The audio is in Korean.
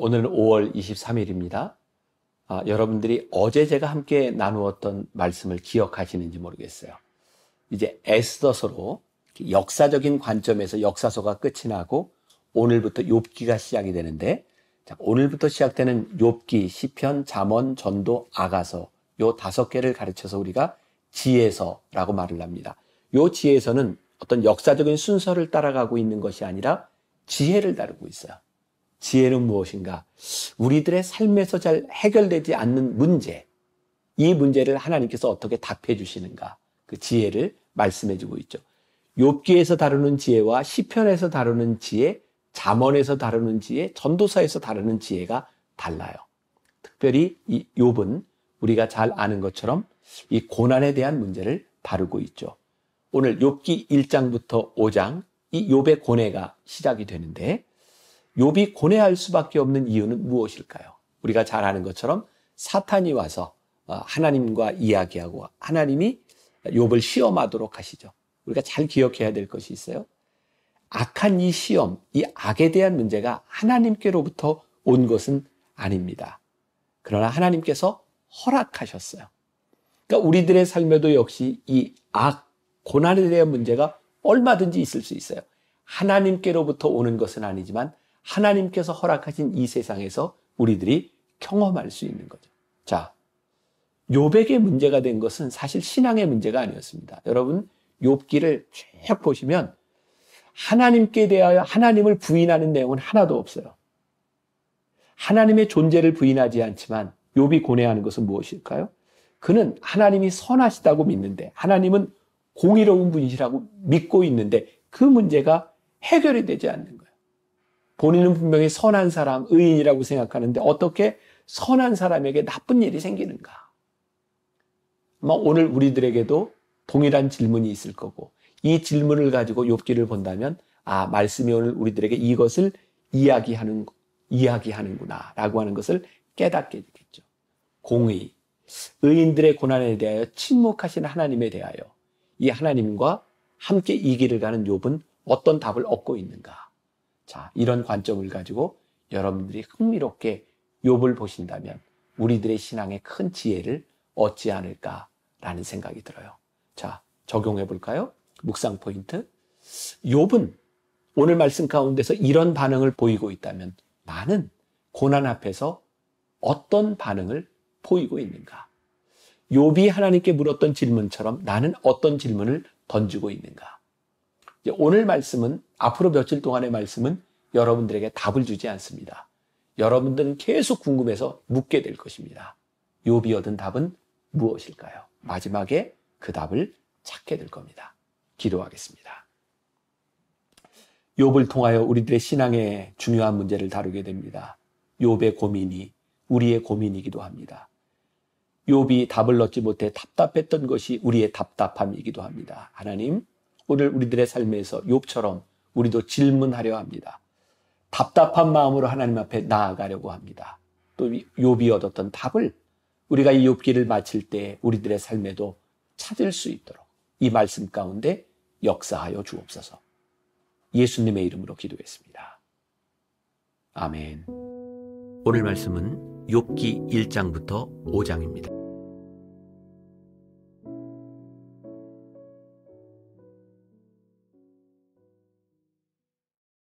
오늘은 5월 23일입니다. 여러분들이 어제 제가 함께 나누었던 말씀을 기억하시는지 모르겠어요. 이제 에스더서로 역사적인 관점에서 역사서가 끝이 나고 오늘부터 욥기가 시작이 되는데, 오늘부터 시작되는 욥기, 시편, 잠언, 전도, 아가서 요 5개를 가르쳐서 우리가 지혜서라고 말을 합니다. 요 지혜서는 어떤 역사적인 순서를 따라가고 있는 것이 아니라 지혜를 다루고 있어요. 지혜는 무엇인가? 우리들의 삶에서 잘 해결되지 않는 문제, 이 문제를 하나님께서 어떻게 답해 주시는가? 그 지혜를 말씀해 주고 있죠. 욥기에서 다루는 지혜와 시편에서 다루는 지혜, 잠언에서 다루는 지혜, 전도서에서 다루는 지혜가 달라요. 특별히 이 욥은 우리가 잘 아는 것처럼 이 고난에 대한 문제를 다루고 있죠. 오늘 욥기 1장부터 5장, 이 욥의 고뇌가 시작이 되는데, 욥이 고뇌할 수밖에 없는 이유는 무엇일까요? 우리가 잘 아는 것처럼 사탄이 와서 하나님과 이야기하고 하나님이 욥을 시험하도록 하시죠. 우리가 잘 기억해야 될 것이 있어요. 악한 이 시험, 이 악에 대한 문제가 하나님께로부터 온 것은 아닙니다. 그러나 하나님께서 허락하셨어요. 그러니까 우리들의 삶에도 역시 이 악, 고난에 대한 문제가 얼마든지 있을 수 있어요. 하나님께로부터 오는 것은 아니지만 하나님께서 허락하신 이 세상에서 우리들이 경험할 수 있는 거죠. 자, 욥에게 문제가 된 것은 사실 신앙의 문제가 아니었습니다. 여러분, 욥기를 쭉 보시면 하나님께 대하여 하나님을 부인하는 내용은 하나도 없어요. 하나님의 존재를 부인하지 않지만 욥이 고뇌하는 것은 무엇일까요? 그는 하나님이 선하시다고 믿는데, 하나님은 공의로운 분이시라고 믿고 있는데 그 문제가 해결이 되지 않는 거예요. 본인은 분명히 선한 사람, 의인이라고 생각하는데 어떻게 선한 사람에게 나쁜 일이 생기는가? 아마 오늘 우리들에게도 동일한 질문이 있을 거고, 이 질문을 가지고 욥기를 본다면 말씀이 오늘 우리들에게 이것을 이야기하는구나 라고 하는 것을 깨닫게 되겠죠. 공의, 의인들의 고난에 대하여 침묵하신 하나님에 대하여 이 하나님과 함께 이 길을 가는 욥은 어떤 답을 얻고 있는가? 자, 이런 관점을 가지고 여러분들이 흥미롭게 욥을 보신다면 우리들의 신앙에 큰 지혜를 얻지 않을까라는 생각이 들어요. 자, 적용해 볼까요? 묵상 포인트. 욥은 오늘 말씀 가운데서 이런 반응을 보이고 있다면 나는 고난 앞에서 어떤 반응을 보이고 있는가? 욥이 하나님께 물었던 질문처럼 나는 어떤 질문을 던지고 있는가? 오늘 말씀은, 앞으로 며칠 동안의 말씀은 여러분들에게 답을 주지 않습니다. 여러분들은 계속 궁금해서 묻게 될 것입니다. 욥이 얻은 답은 무엇일까요? 마지막에 그 답을 찾게 될 겁니다. 기도하겠습니다. 욥을 통하여 우리들의 신앙의 중요한 문제를 다루게 됩니다. 욥의 고민이 우리의 고민이기도 합니다. 욥이 답을 얻지 못해 답답했던 것이 우리의 답답함이기도 합니다. 하나님, 오늘 우리들의 삶에서 욥처럼 우리도 질문하려 합니다. 답답한 마음으로 하나님 앞에 나아가려고 합니다. 또 욥이 얻었던 답을 우리가 이 욥기를 마칠 때 우리들의 삶에도 찾을 수 있도록 이 말씀 가운데 역사하여 주옵소서. 예수님의 이름으로 기도했습니다. 아멘. 오늘 말씀은 욥기 1장부터 5장입니다.